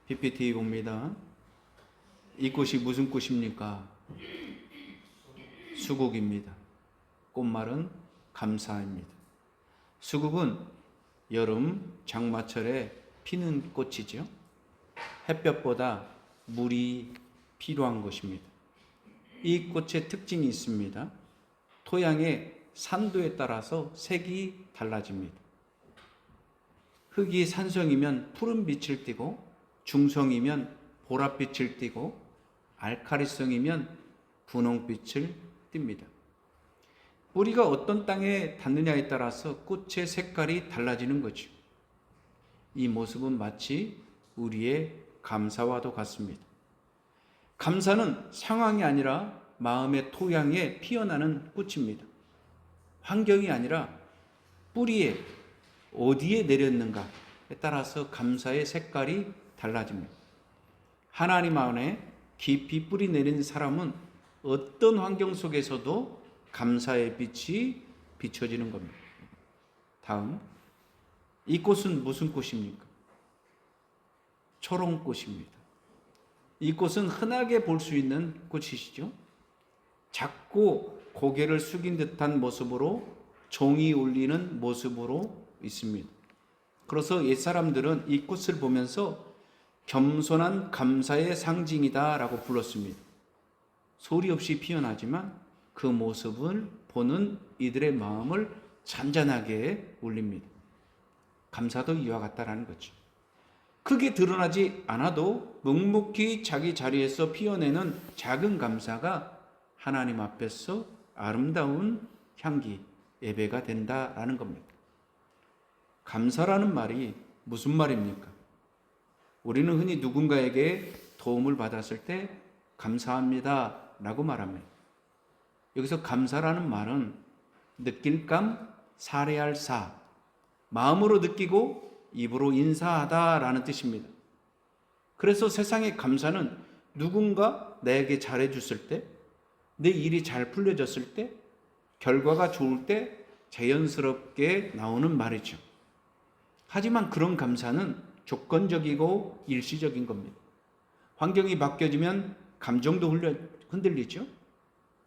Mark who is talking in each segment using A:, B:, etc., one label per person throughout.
A: PPT 봅니다. 이 꽃이 무슨 꽃입니까? 수국입니다. 꽃말은 감사입니다. 수국은 여름 장마철에 피는 꽃이죠. 햇볕보다 물이 필요한 것입니다. 이 꽃의 특징이 있습니다. 토양의 산도에 따라서 색이 달라집니다. 흙이 산성이면 푸른 빛을 띠고, 중성이면 보랏빛을 띠고, 알칼리성이면 분홍빛을 띱니다. 뿌리가 어떤 땅에 닿느냐에 따라서 꽃의 색깔이 달라지는 거죠. 이 모습은 마치 우리의 감사와도 같습니다. 감사는 상황이 아니라 마음의 토양에 피어나는 꽃입니다. 환경이 아니라 뿌리에 어디에 내렸는가에 따라서 감사의 색깔이 달라집니다. 하나님 안에 깊이 뿌리 내린 사람은 어떤 환경 속에서도 감사의 빛이 비춰지는 겁니다. 다음, 이 꽃은 무슨 꽃입니까? 초롱꽃입니다. 이 꽃은 흔하게 볼 수 있는 꽃이시죠. 작고 고개를 숙인 듯한 모습으로 종이 울리는 모습으로 있습니다. 그래서 옛사람들은 이 꽃을 보면서 겸손한 감사의 상징이다 라고 불렀습니다. 소리 없이 피어나지만 그 모습을 보는 이들의 마음을 잔잔하게 울립니다. 감사도 이와 같다라는 거죠. 크게 드러나지 않아도 묵묵히 자기 자리에서 피어내는 작은 감사가 하나님 앞에서 아름다운 향기, 예배가 된다라는 겁니다. 감사라는 말이 무슨 말입니까? 우리는 흔히 누군가에게 도움을 받았을 때 감사합니다 라고 말합니다. 여기서 감사라는 말은 느낄감, 살해할 사, 마음으로 느끼고 입으로 인사하다라는 뜻입니다. 그래서 세상의 감사는 누군가 나에게 잘해줬을 때, 내 일이 잘 풀려졌을 때, 결과가 좋을 때 자연스럽게 나오는 말이죠. 하지만 그런 감사는 조건적이고 일시적인 겁니다. 환경이 바뀌어지면 감정도 흔들리죠.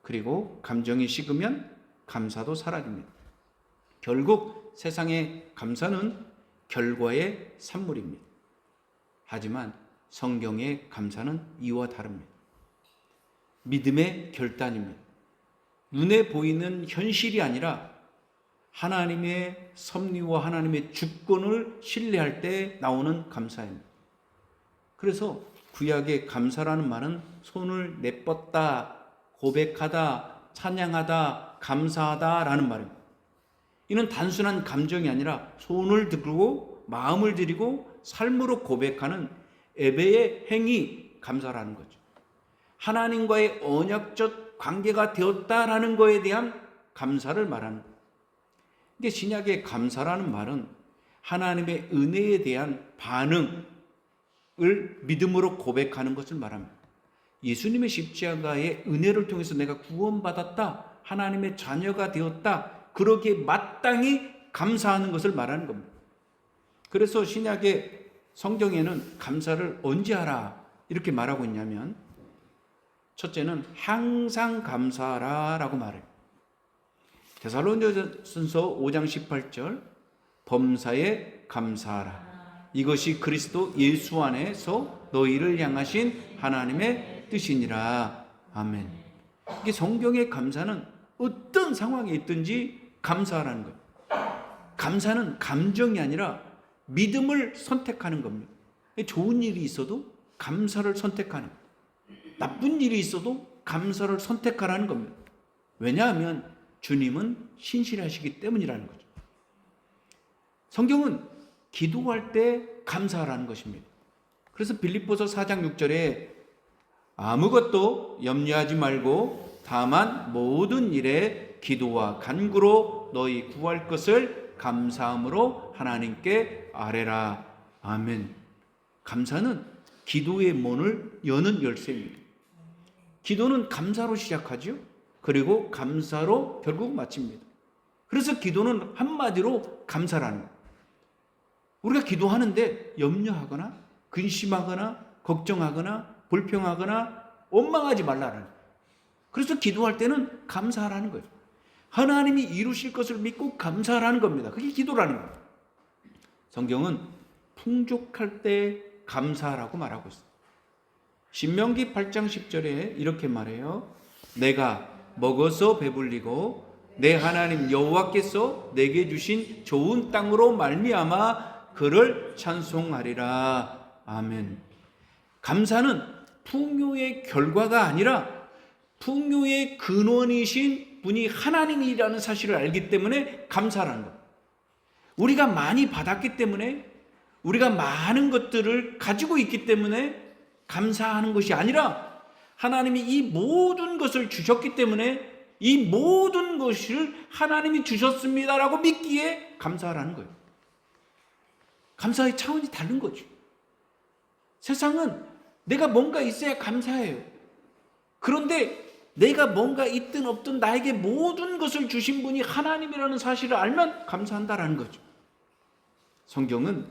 A: 그리고 감정이 식으면 감사도 사라집니다. 결국 세상의 감사는 결과의 산물입니다. 하지만 성경의 감사는 이와 다릅니다. 믿음의 결단입니다. 눈에 보이는 현실이 아니라 하나님의 섭리와 하나님의 주권을 신뢰할 때 나오는 감사입니다. 그래서 구약의 감사라는 말은 손을 내뻗다, 고백하다, 찬양하다, 감사하다라는 말입니다. 이는 단순한 감정이 아니라 손을 들고 마음을 들이고 삶으로 고백하는 예배의 행위, 감사라는 거죠. 하나님과의 언약적 관계가 되었다라는 것에 대한 감사를 말하는 거예요. 이게 신약의 감사라는 말은 하나님의 은혜에 대한 반응을 믿음으로 고백하는 것을 말합니다. 예수님의 십자가의 은혜를 통해서 내가 구원받았다, 하나님의 자녀가 되었다, 그러기에 마땅히 감사하는 것을 말하는 겁니다. 그래서 신약의 성경에는 감사를 언제 하라 이렇게 말하고 있냐면, 첫째는 항상 감사하라라고 말해요. 데살로니가전서 5장 18절, 범사에 감사하라. 이것이 그리스도 예수 안에서 너희를 향하신 하나님의 뜻이니라. 아멘. 이게 성경의 감사는 어떤 상황에 있든지 감사하라는 거예요. 감사는 감정이 아니라 믿음을 선택하는 겁니다. 좋은 일이 있어도 감사를 선택하는 거예요. 나쁜 일이 있어도 감사를 선택하라는 겁니다. 왜냐하면 주님은 신실하시기 때문이라는 거죠. 성경은 기도할 때 감사하라는 것입니다. 그래서 빌립보서 4장 6절에 아무것도 염려하지 말고 다만 모든 일에 기도와 간구로 너희 구할 것을 감사함으로 하나님께 아뢰라. 아멘. 감사는 기도의 문을 여는 열쇠입니다. 기도는 감사로 시작하죠. 그리고 감사로 결국 마칩니다. 그래서 기도는 한마디로 감사라는 거예요. 우리가 기도하는데 염려하거나 근심하거나 걱정하거나 불평하거나 원망하지 말라는 거예요. 그래서 기도할 때는 감사하라는 거예요. 하나님이 이루실 것을 믿고 감사하라는 겁니다. 그게 기도라는 거예요. 성경은 풍족할 때 감사하라고 말하고 있어요. 신명기 8장 10절에 이렇게 말해요. 내가 먹어서 배불리고 내 하나님 여호와께서 내게 주신 좋은 땅으로 말미암아 그를 찬송하리라. 아멘. 감사는 풍요의 결과가 아니라 풍요의 근원이신 분이 하나님이라는 사실을 알기 때문에 감사라는 것. 우리가 많이 받았기 때문에, 우리가 많은 것들을 가지고 있기 때문에 감사하는 것이 아니라 하나님이 이 모든 것을 주셨기 때문에 이 모든 것을 하나님이 주셨습니다라고 믿기에 감사하라는 거예요. 감사의 차원이 다른 거죠. 세상은 내가 뭔가 있어야 감사해요. 그런데 내가 뭔가 있든 없든 나에게 모든 것을 주신 분이 하나님이라는 사실을 알면 감사한다라는 거죠. 성경은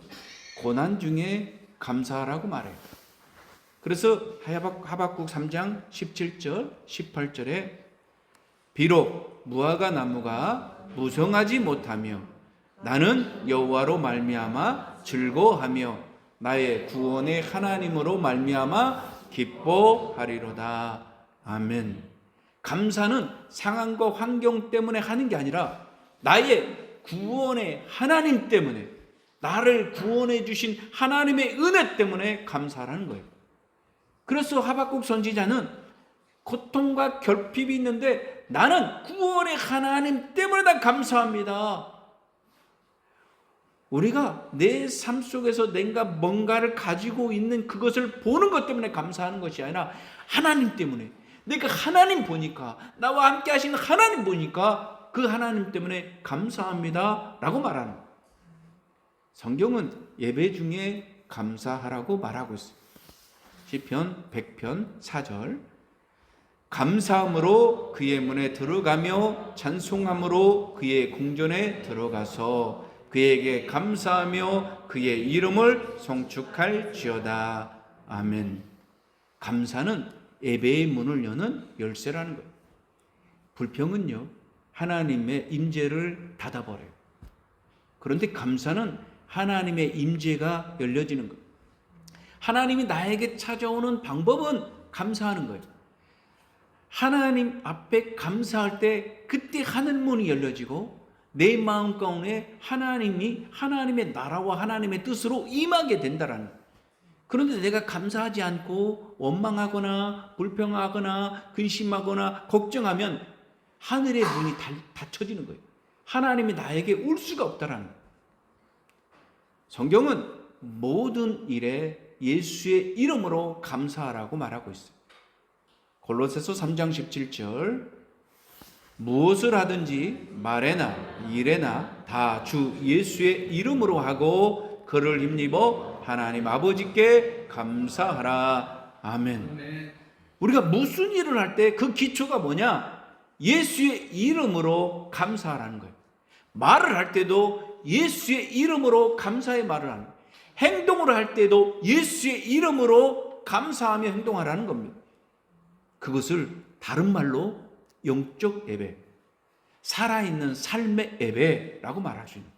A: 고난 중에 감사하라고 말해요. 그래서 하박국 3장 17절 18절에 비록 무화과 나무가 무성하지 못하며 나는 여호와로 말미암아 즐거워하며 나의 구원의 하나님으로 말미암아 기뻐하리로다. 아멘. 감사는 상황과 환경 때문에 하는 게 아니라 나의 구원의 하나님 때문에, 나를 구원해 주신 하나님의 은혜 때문에 감사하라는 거예요. 그래서 하박국 선지자는 고통과 결핍이 있는데 나는 구원의 하나님 때문에 다 감사합니다. 우리가 내 삶 속에서 내가 뭔가를 가지고 있는 그것을 보는 것 때문에 감사하는 것이 아니라 하나님 때문에, 내가 하나님 보니까, 나와 함께 하시는 하나님 보니까 그 하나님 때문에 감사합니다 라고 말하는 거예요. 성경은 예배 중에 감사하라고 말하고 있어요. 시편 100편 4절 감사함으로 그의 문에 들어가며 찬송함으로 그의 궁전에 들어가서 그에게 감사하며 그의 이름을 송축할지어다. 아멘. 감사는 예배의 문을 여는 열쇠라는 거예요. 불평은요, 하나님의 임재를 닫아버려요. 그런데 감사는 하나님의 임재가 열려지는 거예요. 하나님이 나에게 찾아오는 방법은 감사하는 거예요. 하나님 앞에 감사할 때 그때 하늘문이 열려지고 내 마음 가운데 하나님이 하나님의 나라와 하나님의 뜻으로 임하게 된다라는 거예요. 그런데 내가 감사하지 않고 원망하거나 불평하거나 근심하거나 걱정하면 하늘의 문이 닫혀지는 거예요. 하나님이 나에게 올 수가 없다라는 거예요. 성경은 모든 일에 예수의 이름으로 감사하라고 말하고 있어요. 골로새서 3장 17절 무엇을 하든지 말에나 일에나 다 주 예수의 이름으로 하고 그를 힘입어 하나님 아버지께 감사하라. 아멘. 우리가 무슨 일을 할 때 그 기초가 뭐냐? 예수의 이름으로 감사하라는 거예요. 말을 할 때도 예수의 이름으로 감사의 말을 하는 거예요. 행동을 할 때도 예수의 이름으로 감사하며 행동하라는 겁니다. 그것을 다른 말로 영적 예배, 살아있는 삶의 예배라고 말할 수 있는 거예요.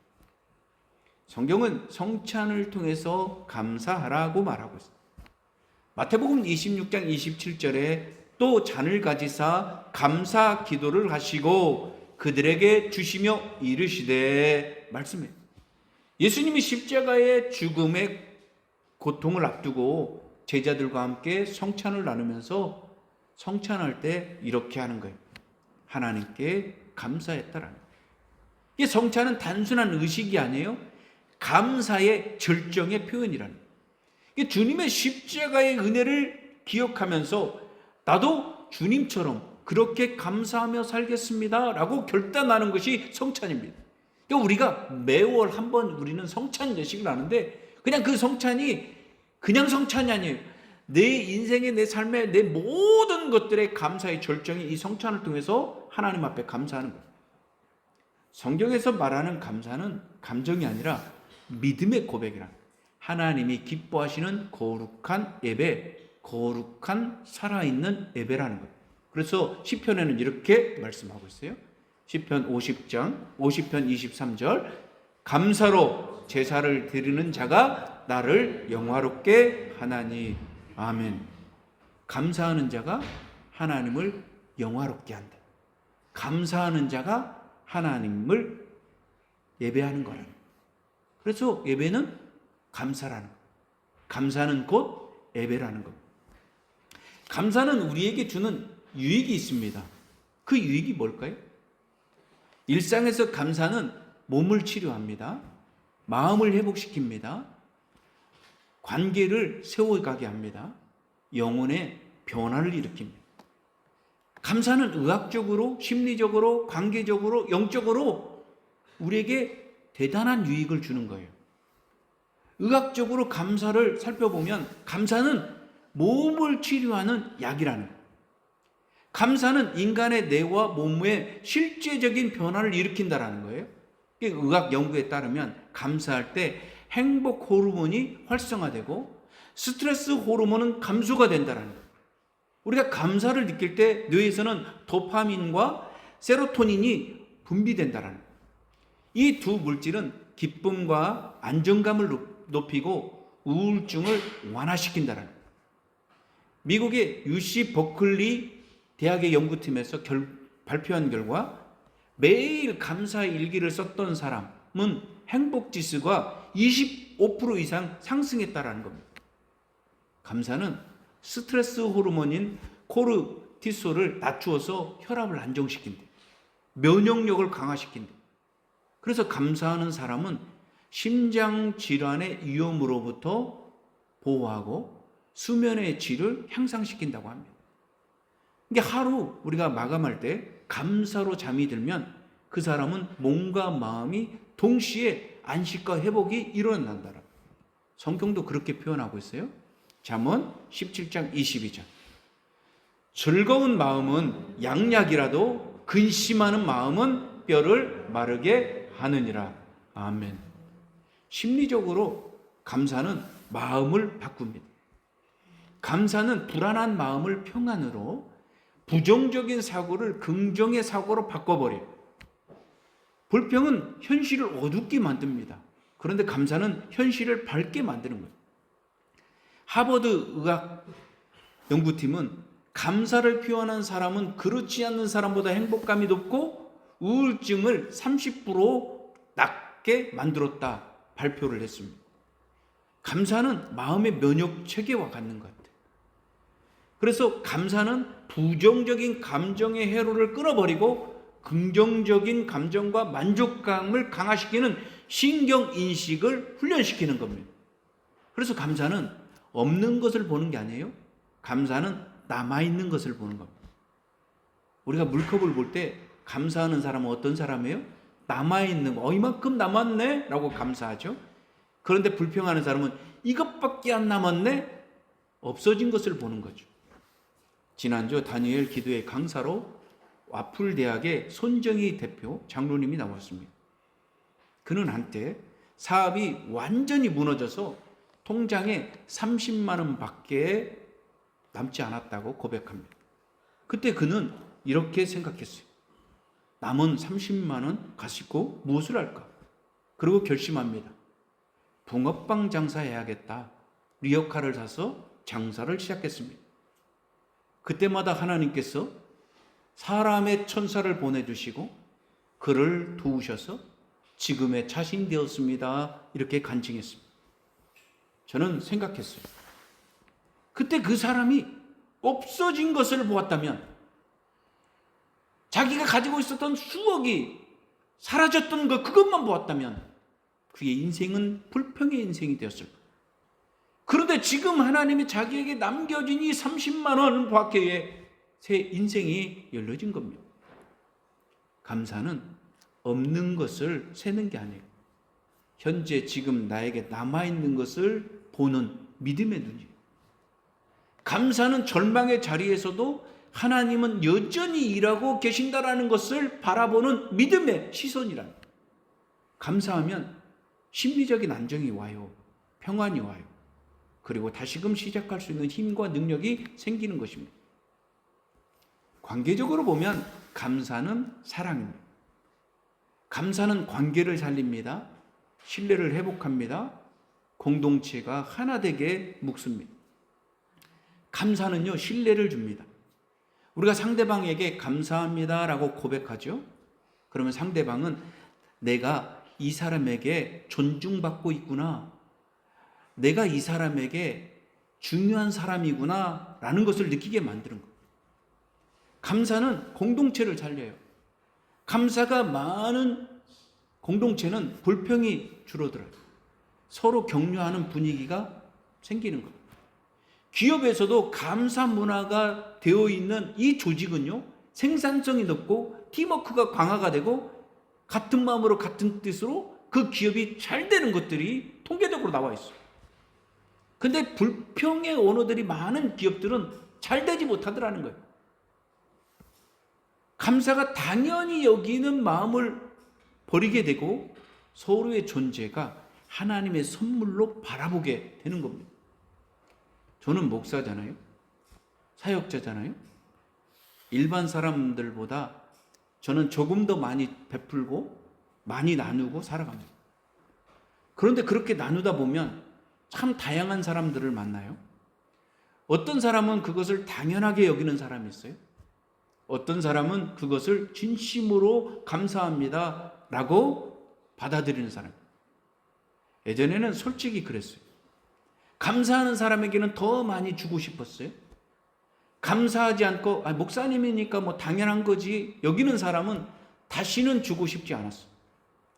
A: 성경은 성찬을 통해서 감사하라고 말하고 있습니다. 마태복음 26장 27절에 또 잔을 가지사 감사 기도를 하시고 그들에게 주시며 이르시되 말씀해요. 예수님이 십자가의 죽음의 고통을 앞두고 제자들과 함께 성찬을 나누면서 성찬할 때 이렇게 하는 거예요. 하나님께 감사했다라는 거예요. 이 성찬은 단순한 의식이 아니에요. 감사의 절정의 표현이라는 거예요. 주님의 십자가의 은혜를 기억하면서 나도 주님처럼 그렇게 감사하며 살겠습니다 라고 결단하는 것이 성찬입니다. 그러니까 우리가 매월 한 번 우리는 성찬 예식을 하는데 그냥 그 성찬이 그냥 성찬이 아니에요. 내 인생의 내 삶의 내 모든 것들의 감사의 절정이 이 성찬을 통해서 하나님 앞에 감사하는 거예요. 성경에서 말하는 감사는 감정이 아니라 믿음의 고백이라. 하나님이 기뻐하시는 거룩한 예배, 거룩한 살아있는 예배라는 거예요. 그래서 시편에는 이렇게 말씀하고 있어요. 시편 50장 50편 23절 감사로 제사를 드리는 자가 나를 영화롭게 하나니. 아멘. 감사하는 자가 하나님을 영화롭게 한다. 감사하는 자가 하나님을 예배하는 거라는 거예요. 그래서 예배는 감사라는 거예요. 감사는 곧 예배라는 겁니다. 감사는 우리에게 주는 유익이 있습니다. 그 유익이 뭘까요? 일상에서 감사는 몸을 치료합니다. 마음을 회복시킵니다. 관계를 세워가게 합니다. 영혼의 변화를 일으킵니다. 감사는 의학적으로, 심리적으로, 관계적으로, 영적으로 우리에게 대단한 유익을 주는 거예요. 의학적으로 감사를 살펴보면 감사는 몸을 치료하는 약이라는 거예요. 감사는 인간의 뇌와 몸의 실제적인 변화를 일으킨다는 거예요. 의학 연구에 따르면 감사할 때 행복 호르몬이 활성화되고 스트레스 호르몬은 감소가 된다는 거예요. 우리가 감사를 느낄 때 뇌에서는 도파민과 세로토닌이 분비된다는 거예요. 이 두 물질은 기쁨과 안정감을 높이고 우울증을 완화시킨다는 거예요. 미국의 UC 버클리 대학의 연구팀에서 발표한 결과 매일 감사 일기를 썼던 사람은 행복지수가 25% 이상 상승했다는 겁니다. 감사는 스트레스 호르몬인 코르티솔을 낮추어서 혈압을 안정시킨대. 면역력을 강화시킨대. 그래서 감사하는 사람은 심장 질환의 위험으로부터 보호하고 수면의 질을 향상시킨다고 합니다. 이게 하루 우리가 마감할 때 감사로 잠이 들면 그 사람은 몸과 마음이 동시에 안식과 회복이 일어난다. 성경도 그렇게 표현하고 있어요. 잠언 17장 22절. 즐거운 마음은 양약이라도 근심하는 마음은 뼈를 마르게 하느니라. 아멘. 심리적으로 감사는 마음을 바꿉니다. 감사는 불안한 마음을 평안으로, 부정적인 사고를 긍정의 사고로 바꿔버려요. 불평은 현실을 어둡게 만듭니다. 그런데 감사는 현실을 밝게 만드는 거예요. 하버드 의학 연구팀은 감사를 표현한 사람은 그렇지 않는 사람보다 행복감이 높고 우울증을 30% 낮게 만들었다 발표를 했습니다. 감사는 마음의 면역 체계와 같는 것 같아요. 그래서 감사는 부정적인 감정의 회로를 끊어버리고 긍정적인 감정과 만족감을 강화시키는 신경인식을 훈련시키는 겁니다. 그래서 감사는 없는 것을 보는 게 아니에요. 감사는 남아있는 것을 보는 겁니다. 우리가 물컵을 볼 때 감사하는 사람은 어떤 사람이에요? 남아있는 거, 이만큼 남았네? 라고 감사하죠. 그런데 불평하는 사람은 이것밖에 안 남았네? 없어진 것을 보는 거죠. 지난주 다니엘 기도의 강사로 와플 대학의 손정희 대표 장로님이 나왔습니다. 그는 한때 사업이 완전히 무너져서 통장에 30만 원 밖에 남지 않았다고 고백합니다. 그때 그는 이렇게 생각했어요. 남은 30만 원 가지고 무엇을 할까? 그리고 결심합니다. 붕어빵 장사해야겠다. 리어카를 사서 장사를 시작했습니다. 그때마다 하나님께서 사람의 천사를 보내주시고 그를 도우셔서 지금의 자신 되었습니다. 이렇게 간증했습니다. 저는 생각했어요. 그때 그 사람이 없어진 것을 보았다면, 자기가 가지고 있었던 수억이 사라졌던 것, 그것만 보았다면 그의 인생은 불평의 인생이 되었을 거예요. 그런데 지금 하나님이 자기에게 남겨진 이 30만 원을 보았기에 새 인생이 열려진 겁니다. 감사는 없는 것을 세는 게 아니에요. 현재 지금 나에게 남아있는 것을 보는 믿음의 눈이에요. 감사는 절망의 자리에서도 하나님은 여전히 일하고 계신다라는 것을 바라보는 믿음의 시선이란. 감사하면 심리적인 안정이 와요. 평안이 와요. 그리고 다시금 시작할 수 있는 힘과 능력이 생기는 것입니다. 관계적으로 보면 감사는 사랑입니다. 감사는 관계를 살립니다. 신뢰를 회복합니다. 공동체가 하나 되게 묶습니다. 감사는요, 신뢰를 줍니다. 우리가 상대방에게 감사합니다라고 고백하죠. 그러면 상대방은 내가 이 사람에게 존중받고 있구나, 내가 이 사람에게 중요한 사람이구나 라는 것을 느끼게 만드는 거예요. 감사는 공동체를 살려요. 감사가 많은 공동체는 불평이 줄어들어요. 서로 격려하는 분위기가 생기는 거예요. 기업에서도 감사 문화가 되어 있는 이 조직은요, 생산성이 높고 팀워크가 강화가 되고 같은 마음으로 같은 뜻으로 그 기업이 잘 되는 것들이 통계적으로 나와 있어요. 근데 불평의 언어들이 많은 기업들은 잘 되지 못하더라는 거예요. 감사가 당연히 여기는 마음을 버리게 되고 서로의 존재가 하나님의 선물로 바라보게 되는 겁니다. 저는 목사잖아요. 사역자잖아요. 일반 사람들보다 저는 조금 더 많이 베풀고 많이 나누고 살아갑니다. 그런데 그렇게 나누다 보면 참 다양한 사람들을 만나요. 어떤 사람은 그것을 당연하게 여기는 사람이 있어요. 어떤 사람은 그것을 진심으로 감사합니다 라고 받아들이는 사람. 예전에는 솔직히 그랬어요. 감사하는 사람에게는 더 많이 주고 싶었어요. 감사하지 않고 목사님이니까 뭐 당연한 거지 여기는 사람은 다시는 주고 싶지 않았어요.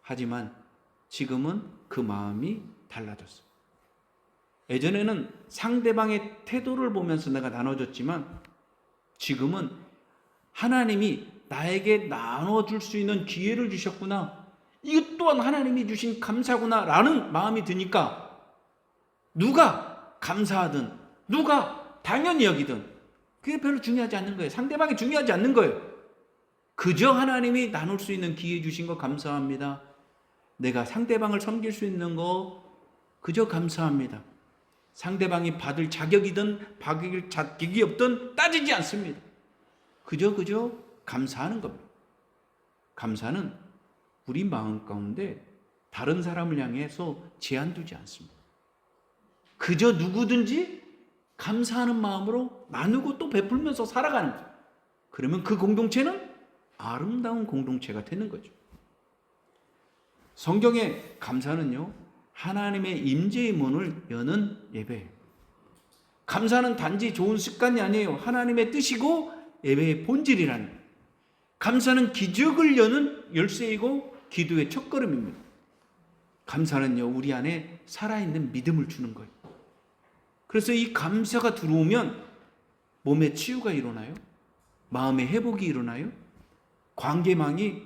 A: 하지만 지금은 그 마음이 달라졌어요. 예전에는 상대방의 태도를 보면서 내가 나눠줬지만 지금은 하나님이 나에게 나눠줄 수 있는 기회를 주셨구나, 이것 또한 하나님이 주신 감사구나 라는 마음이 드니까 누가 감사하든 누가 당연히 여기든 그게 별로 중요하지 않는 거예요. 상대방이 중요하지 않는 거예요. 그저 하나님이 나눌 수 있는 기회 주신 거 감사합니다. 내가 상대방을 섬길 수 있는 거 그저 감사합니다. 상대방이 받을 자격이든 받을 자격이 없든 따지지 않습니다. 그저 감사하는 겁니다. 감사는 우리 마음 가운데 다른 사람을 향해서 제한 두지 않습니다. 그저 누구든지 감사하는 마음으로 나누고 또 베풀면서 살아가는 거예요. 그러면 그 공동체는 아름다운 공동체가 되는 거죠. 성경의 감사는요, 하나님의 임재의 문을 여는 예배예요. 감사는 단지 좋은 습관이 아니에요. 하나님의 뜻이고 예배의 본질이라는 거예요. 감사는 기적을 여는 열쇠이고 기도의 첫걸음입니다. 감사는요, 우리 안에 살아있는 믿음을 주는 거예요. 그래서 이 감사가 들어오면 몸의 치유가 일어나요. 마음의 회복이 일어나요. 관계망이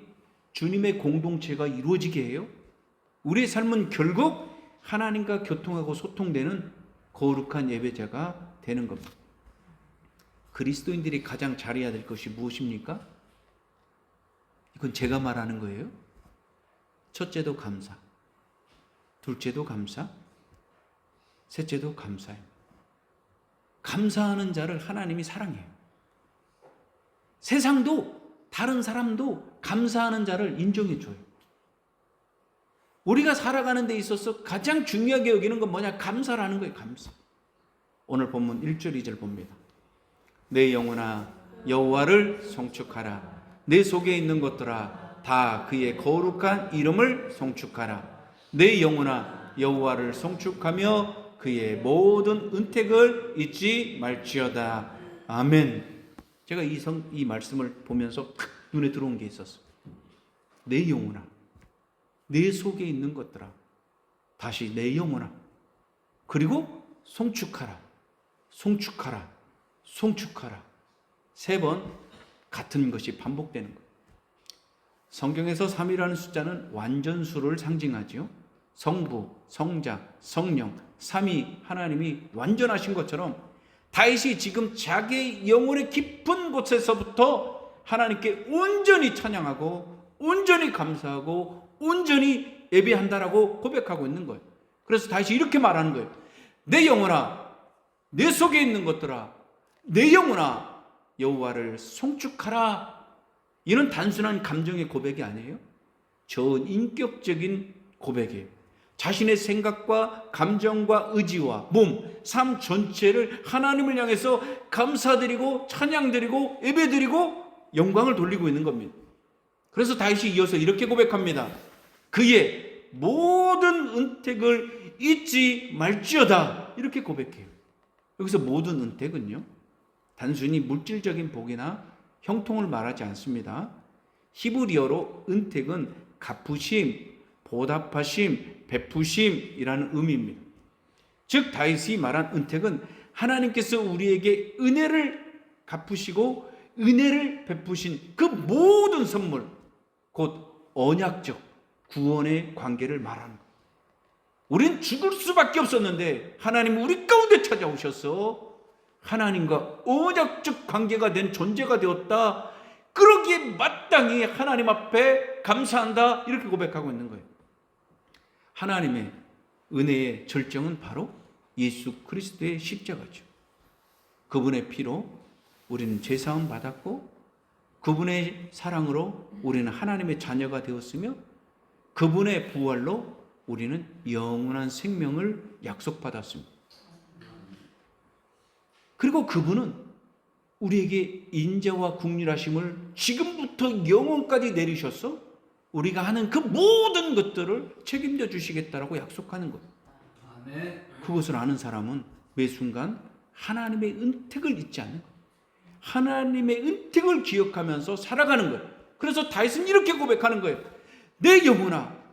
A: 주님의 공동체가 이루어지게 해요. 우리의 삶은 결국 하나님과 교통하고 소통되는 거룩한 예배자가 되는 겁니다. 그리스도인들이 가장 잘해야 될 것이 무엇입니까? 이건 제가 말하는 거예요. 첫째도 감사, 둘째도 감사, 셋째도 감사입니다. 감사하는 자를 하나님이 사랑해요. 세상도 다른 사람도 감사하는 자를 인정해 줘요. 우리가 살아가는 데 있어서 가장 중요하게 여기는 건 뭐냐? 감사라는 거예요. 감사. 오늘 본문 1절 2절 봅니다. 내 영혼아 여호와를 송축하라. 내 속에 있는 것들아 다 그의 거룩한 이름을 송축하라. 내 영혼아 여호와를 송축하며 그의 모든 은택을 잊지 말지어다. 아멘. 제가 이 말씀을 보면서 눈에 들어온 게 있었어요. 내 영혼아, 내 속에 있는 것들아, 다시 내 영혼아, 그리고 송축하라, 송축하라, 송축하라. 3번 같은 것이 반복되는 거예요. 성경에서 3이라는 숫자는 완전수를 상징하지요. 성부, 성자, 성령, 삼위 하나님이 완전하신 것처럼 다윗이 지금 자기의 영혼의 깊은 곳에서부터 하나님께 온전히 찬양하고 온전히 감사하고 온전히 예배한다라고 고백하고 있는 거예요. 그래서 다시 이렇게 말하는 거예요. 내 영혼아, 내 속에 있는 것들아, 내 영혼아, 여호와를 송축하라. 이는 단순한 감정의 고백이 아니에요. 전인격적인 고백이에요. 자신의 생각과 감정과 의지와 몸, 삶 전체를 하나님을 향해서 감사드리고 찬양드리고 예배드리고 영광을 돌리고 있는 겁니다. 그래서 다윗이 이어서 이렇게 고백합니다. 그의 모든 은택을 잊지 말지어다. 이렇게 고백해요. 여기서 모든 은택은요, 단순히 물질적인 복이나 형통을 말하지 않습니다. 히브리어로 은택은 갚으심, 보답하심, 베푸심이라는 의미입니다. 즉 다윗이 말한 은택은 하나님께서 우리에게 은혜를 갚으시고 은혜를 베푸신 그 모든 선물, 곧 언약적 구원의 관계를 말하는 거예요. 우린 죽을 수밖에 없었는데 하나님은 우리 가운데 찾아오셔서 하나님과 언약적 관계가 된 존재가 되었다. 그러기에 마땅히 하나님 앞에 감사한다. 이렇게 고백하고 있는 거예요. 하나님의 은혜의 절정은 바로 예수 그리스도의 십자가죠. 그분의 피로 우리는 죄사함 받았고, 그분의 사랑으로 우리는 하나님의 자녀가 되었으며, 그분의 부활로 우리는 영원한 생명을 약속받았습니다. 그리고 그분은 우리에게 인자와 긍휼하심을 지금부터 영원까지 내리셔서 우리가 하는 그 모든 것들을 책임져 주시겠다라고 약속하는 거예요. 그것을 아는 사람은 매 순간 하나님의 은택을 잊지 않는 거예요. 하나님의 은택을 기억하면서 살아가는 거예요. 그래서 다윗은 이렇게 고백하는 거예요. 내 영혼아,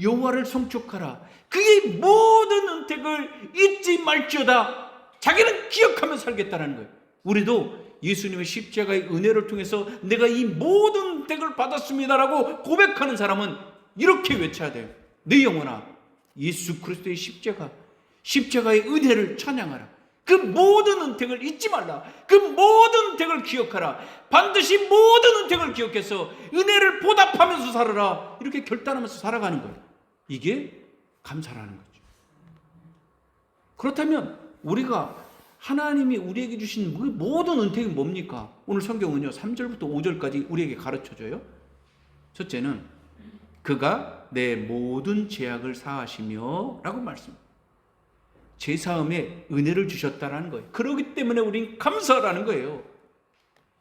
A: 여호와를 송축하라. 그의 모든 은택을 잊지 말지어다. 자기는 기억하며 살겠다는 거예요. 우리도 예수님의 십자가의 은혜를 통해서 내가 이 모든 은택을 받았습니다라고 고백하는 사람은 이렇게 외쳐야 돼요. 내 영혼아, 예수 그리스도의 십자가의 은혜를 찬양하라. 그 모든 은택을 잊지 말라. 그 모든 은택을 기억하라. 반드시 모든 은택을 기억해서 은혜를 보답하면서 살아라. 이렇게 결단하면서 살아가는 거예요. 이게 감사라는 거죠. 그렇다면 우리가 하나님이 우리에게 주신 모든 은택이 뭡니까? 오늘 성경은요 3절부터 5절까지 우리에게 가르쳐줘요. 첫째는 그가 내 모든 죄악을 사하시며 라고 말씀합니다. 죄사함에 은혜를 주셨다라는 거예요. 그렇기 때문에 우린 감사라는 거예요.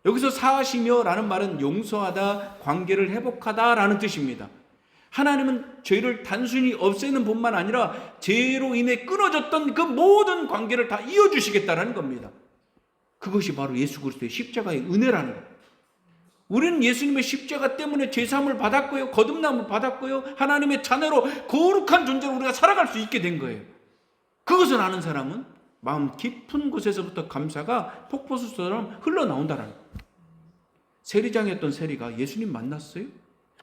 A: 여기서 사하시며 라는 말은 용서하다, 관계를 회복하다 라는 뜻입니다. 하나님은 죄를 단순히 없애는 뿐만 아니라 죄로 인해 끊어졌던 그 모든 관계를 다 이어주시겠다는 겁니다. 그것이 바로 예수 그리스도의 십자가의 은혜라는 거예요. 우리는 예수님의 십자가 때문에 죄사함을 받았고요, 거듭남을 받았고요, 하나님의 자녀로 거룩한 존재로 우리가 살아갈 수 있게 된 거예요. 그것을 아는 사람은 마음 깊은 곳에서부터 감사가 폭포수처럼 흘러나온다는 거예요. 세리장이었던 세리가 예수님 만났어요.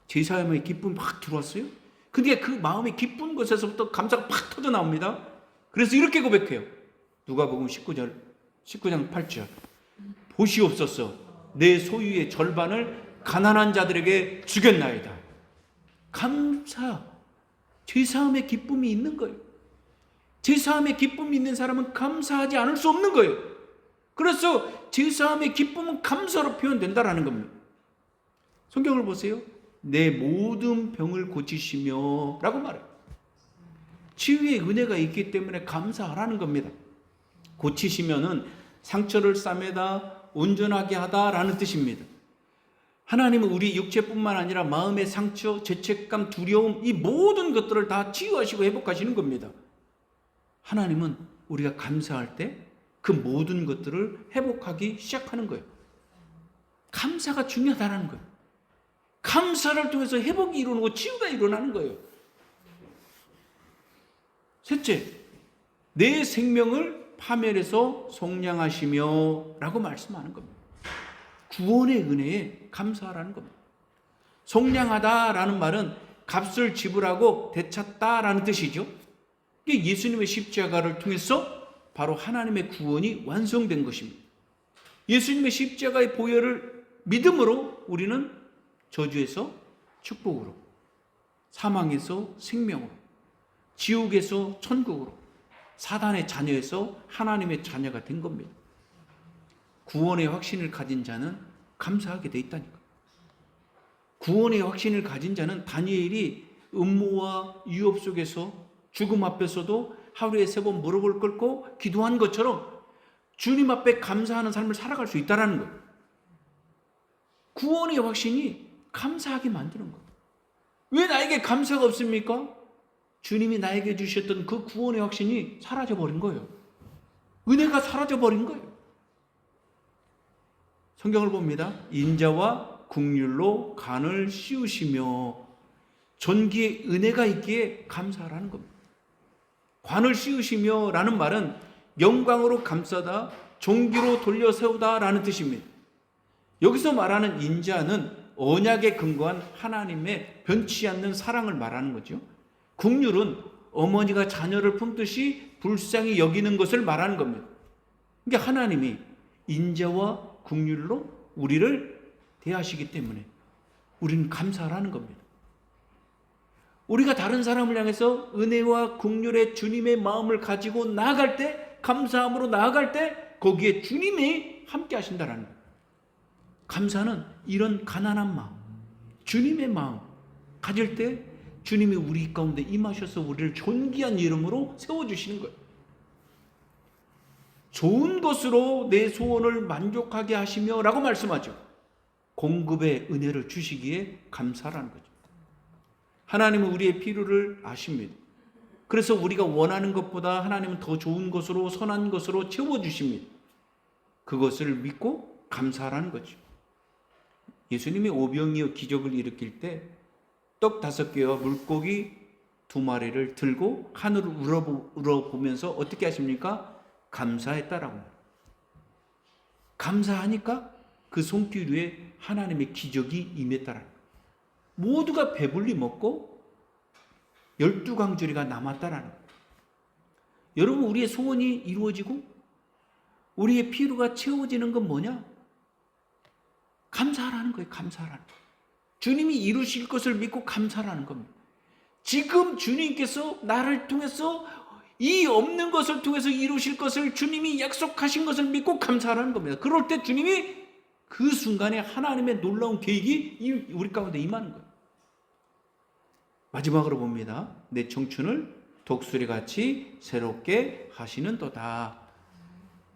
A: 제사함의 기쁨이 막 들어왔어요. 근데 그 마음이 기쁜 곳에서부터 감사가 팍 터져 나옵니다. 그래서 이렇게 고백해요. 누가복음 19장 8절. 보시옵소서, 내 소유의 절반을 가난한 자들에게 주겠나이다. 감사, 제사함의 기쁨이 있는 거예요. 제사함의 기쁨이 있는 사람은 감사하지 않을 수 없는 거예요. 그래서 제사함의 기쁨은 감사로 표현된다라는 겁니다. 성경을 보세요. 내 모든 병을 고치시며 라고 말해요. 치유의 은혜가 있기 때문에 감사하라는 겁니다. 고치시면은 상처를 싸매다, 온전하게 하다라는 뜻입니다. 하나님은 우리 육체뿐만 아니라 마음의 상처, 죄책감, 두려움, 이 모든 것들을 다 치유하시고 회복하시는 겁니다. 하나님은 우리가 감사할 때 그 모든 것들을 회복하기 시작하는 거예요. 감사가 중요하다는 거예요. 감사를 통해서 회복이 일어나고 치유가 일어나는 거예요. 셋째, 내 생명을 파멸해서 속량하시며 라고 말씀하는 겁니다. 구원의 은혜에 감사하라는 겁니다. 속량하다라는 말은 값을 지불하고 되찾다라는 뜻이죠. 이게 예수님의 십자가를 통해서 바로 하나님의 구원이 완성된 것입니다. 예수님의 십자가의 보혈을 믿음으로 우리는 저주에서 축복으로, 사망에서 생명으로, 지옥에서 천국으로, 사단의 자녀에서 하나님의 자녀가 된 겁니다. 구원의 확신을 가진 자는 감사하게 돼 있다니까. 구원의 확신을 가진 자는 다니엘이 음모와 유업 속에서 죽음 앞에서도 하루에 3번 무릎을 꿇고 기도한 것처럼 주님 앞에 감사하는 삶을 살아갈 수 있다는 거예요. 구원의 확신이 감사하게 만드는 거예요. 왜 나에게 감사가 없습니까? 주님이 나에게 주셨던 그 구원의 확신이 사라져버린 거예요. 은혜가 사라져버린 거예요. 성경을 봅니다. 인자와 긍휼로 간을 씌우시며 존귀의 은혜가 있기에 감사하라는 겁니다. 관을 씌우시며 라는 말은 영광으로 감싸다, 존귀로 돌려 세우다 라는 뜻입니다. 여기서 말하는 인자는 언약에 근거한 하나님의 변치 않는 사랑을 말하는 거죠. 긍휼은 어머니가 자녀를 품듯이 불쌍히 여기는 것을 말하는 겁니다. 그러니까 하나님이 인자와 긍휼로 우리를 대하시기 때문에 우리는 감사하라는 겁니다. 우리가 다른 사람을 향해서 은혜와 긍휼의 주님의 마음을 가지고 나아갈 때, 감사함으로 나아갈 때 거기에 주님이 함께 하신다라는 거예요. 감사는 이런 가난한 마음, 주님의 마음 가질 때 주님이 우리 가운데 임하셔서 우리를 존귀한 이름으로 세워주시는 거예요. 좋은 것으로 내 소원을 만족하게 하시며 라고 말씀하죠. 공급의 은혜를 주시기에 감사라는 거죠. 하나님은 우리의 필요를 아십니다. 그래서 우리가 원하는 것보다 하나님은 더 좋은 것으로, 선한 것으로 채워주십니다. 그것을 믿고 감사하라는 거죠. 예수님이 오병이어 기적을 일으킬 때 떡 5개와 물고기 2마리를 들고 하늘을 우러보면서 어떻게 하십니까? 감사했다라고. 감사하니까 그 손길 위에 하나님의 기적이 임했다라는 거예요. 모두가 배불리 먹고 12광주리가 남았다라는 거예요. 여러분, 우리의 소원이 이루어지고 우리의 필요가 채워지는 건 뭐냐? 감사하라는 거예요. 감사하라는 거예요. 주님이 이루실 것을 믿고 감사하라는 겁니다. 지금 주님께서 나를 통해서 이 없는 것을 통해서 이루실 것을 주님이 약속하신 것을 믿고 감사하라는 겁니다. 그럴 때 주님이 그 순간에 하나님의 놀라운 계획이 우리 가운데 임하는 거예요. 마지막으로 봅니다. 내 청춘을 독수리같이 새롭게 하시는도다.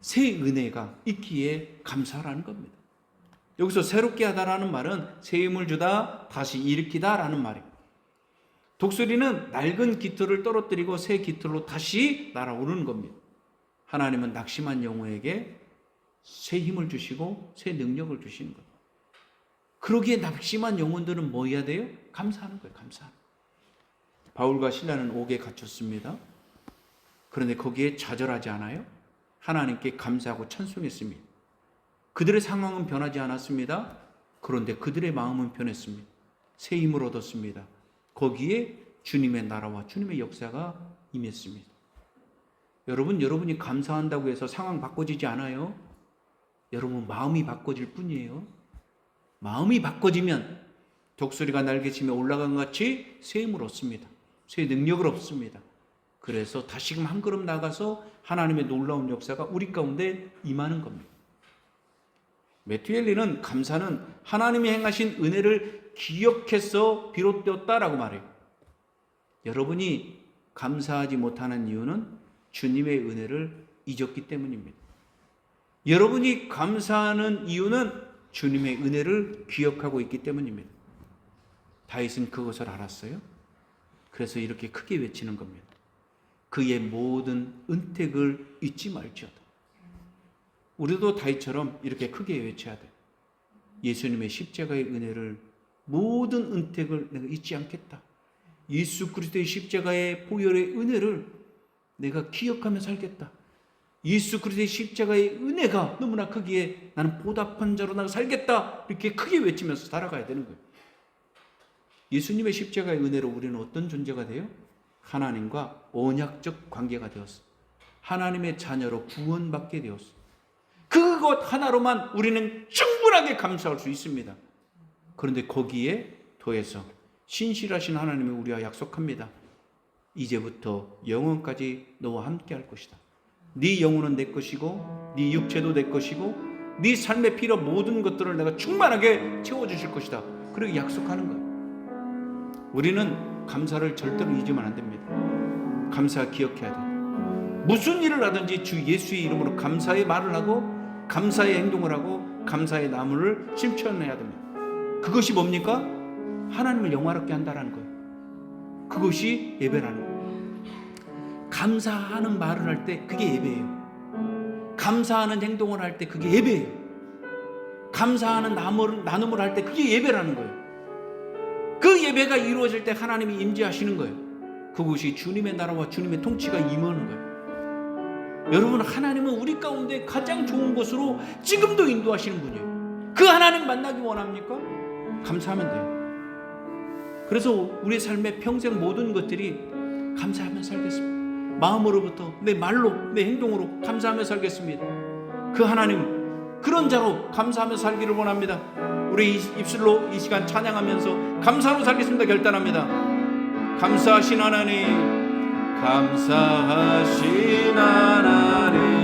A: 새 은혜가 있기에 감사하라는 겁니다. 여기서 새롭게 하다라는 말은 새 힘을 주다, 다시 일으키다라는 말입니다. 독수리는 낡은 깃털을 떨어뜨리고 새 깃털로 다시 날아오르는 겁니다. 하나님은 낙심한 영혼에게 새 힘을 주시고 새 능력을 주시는 거예요. 그러기에 낙심한 영혼들은 뭐 해야 돼요? 감사하는 거예요. 감사하는 거예요. 바울과 실라는 옥에 갇혔습니다. 그런데 거기에 좌절하지 않아요. 하나님께 감사하고 찬송했습니다. 그들의 상황은 변하지 않았습니다. 그런데 그들의 마음은 변했습니다. 새 힘을 얻었습니다. 거기에 주님의 나라와 주님의 역사가 임했습니다. 여러분, 여러분이 감사한다고 해서 상황 바꿔지지 않아요. 여러분, 마음이 바꿔질 뿐이에요. 마음이 바꿔지면 독수리가 날개치며 올라간 것 같이 새 힘을 얻습니다. 새 능력을 얻습니다. 그래서 다시금 한 걸음 나가서 하나님의 놀라운 역사가 우리 가운데 임하는 겁니다. 매튜 헨리는 감사는 하나님이 행하신 은혜를 기억해서 비롯되었다라고 말해요. 여러분이 감사하지 못하는 이유는 주님의 은혜를 잊었기 때문입니다. 여러분이 감사하는 이유는 주님의 은혜를 기억하고 있기 때문입니다. 다윗은 그것을 알았어요. 그래서 이렇게 크게 외치는 겁니다. 그의 모든 은택을 잊지 말지어다. 우리도 다윗처럼 이렇게 크게 외쳐야 돼요. 예수님의 십자가의 은혜를, 모든 은택을 내가 잊지 않겠다. 예수 그리스도의 십자가의 보혈의 은혜를 내가 기억하며 살겠다. 예수 그리스도의 십자가의 은혜가 너무나 크기에 나는 보답한 자로 나가 살겠다. 이렇게 크게 외치면서 살아가야 되는 거예요. 예수님의 십자가의 은혜로 우리는 어떤 존재가 돼요? 하나님과 언약적 관계가 되었어. 하나님의 자녀로 구원받게 되었어. 그것 하나로만 우리는 충분하게 감사할 수 있습니다. 그런데 거기에 더해서 신실하신 하나님이 우리와 약속합니다. 이제부터 영원까지 너와 함께 할 것이다. 네 영혼은 내 것이고 네 육체도 내 것이고 네 삶에 필요한 모든 것들을 내가 충만하게 채워주실 것이다. 그렇게 약속하는 거예요. 우리는 감사를 절대로 잊으면 안 됩니다. 감사 기억해야 돼요. 무슨 일을 하든지 주 예수의 이름으로 감사의 말을 하고 감사의 행동을 하고 감사의 나무를 실천해야 됩니다. 그것이 뭡니까? 하나님을 영화롭게 한다는 거예요. 그것이 예배라는 거예요. 감사하는 말을 할 때 그게 예배예요. 감사하는 행동을 할 때 그게 예배예요. 감사하는 나눔을 할 때 그게 예배라는 거예요. 그 예배가 이루어질 때 하나님이 임재하시는 거예요. 그것이 주님의 나라와 주님의 통치가 임하는 거예요. 여러분, 하나님은 우리 가운데 가장 좋은 곳으로 지금도 인도하시는 분이에요. 그 하나님 만나기 원합니까? 감사하면 돼요. 그래서 우리의 삶의 평생 모든 것들이 감사하며 살겠습니다. 마음으로부터 내 말로 내 행동으로 감사하며 살겠습니다. 그 하나님, 그런 자로 감사하며 살기를 원합니다. 우리 입술로 이 시간 찬양하면서 감사로 살겠습니다. 결단합니다. 감사하신 하나님, 감사하신 하나님,